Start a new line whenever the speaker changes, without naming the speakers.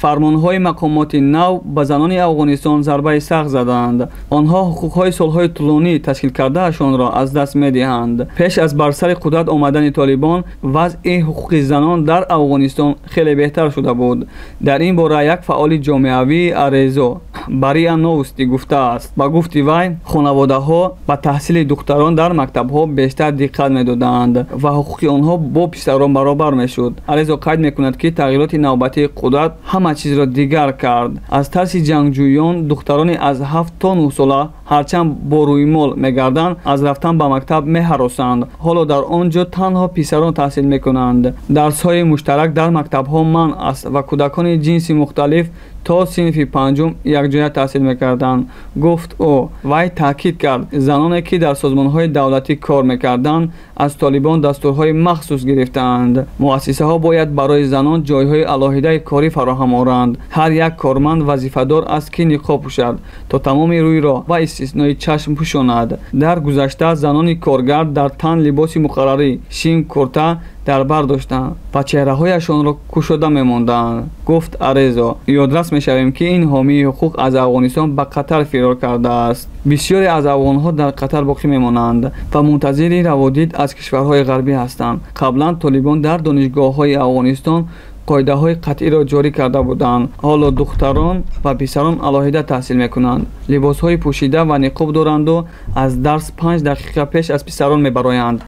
фармонҳои мақомоти нав ба занони афғонистон зарбаи сахт заданд. онҳо ҳуқуқҳои солҳои тӯлонӣ ташкил кардаашонро аз даст медиҳанд. пеш аз бар сари қудрат омадани толибон вазъи ҳуқуқи занон дар афғонистон хеле беҳтар шуда буд. дар ин бора як фаъоли ҷомеавии арезо ба риа новости гуфтааст. ба гуфти вай хонаводаҳо ба таҳсили духтарон дар мактабҳо бештар диққат медоданд ва ҳуқуқи онҳо бо писарон баробар мешуд. арезо қайд мекунад ки тағйироти навбатии қудрат ҳама чизро дигар кард. аз тарси ҷангҷӯён духтарони аз 7 то 9 сола ҳарчанд бо рӯймол мегарданд аз рафтан ба мактаб меҳаросанд. ҳоло дар он ҷо танҳо писарон таҳсил мекунанд. дарсҳои муштарак дар мактабҳо манъ аст ва кӯдакони ҷинси мухталиф то синфи панҷум якҷоя таҳсил мекарданд, гуфт ӯ. вай таъкид кард заноне ки дар созмонҳои давлатӣ кор мекарданд аз толибон дастурҳои махсус гирифтаанд. муассисаҳо бояд барои занон ҷойҳои алоҳидаи корӣ фароҳам оранд. ҳар як корманд вазифадор аст ки ниқоб пӯшад то тамоми рӯйро ва истиснои чашм пӯшонад. дар гузашта занони коргар дар тан либоси муқаррарӣ шим курта дар бар доштанд ва чеҳраҳояшонро кушода мемонданд, гуфт арезо. ёдрас мешавем ки ин ҳомии ҳуқуқ аз афғонистон ба қатар фирор кардааст. бисёре аз афғонҳо дар қатар боқӣ мемонанд ва мунтазири раводид аз кишварҳои ғарбӣ ҳастанд. қаблан толибон дар донишгоҳҳои афғонистон қоидаҳои қатъиро ҷорӣ карда буданд. ҳоло духтарон ва писарон алоҳида таҳсил мекунанд, либосҳои пӯшида ва ниқоб доранду аз дарс 5 дақиқа пеш аз писарон мебароянд.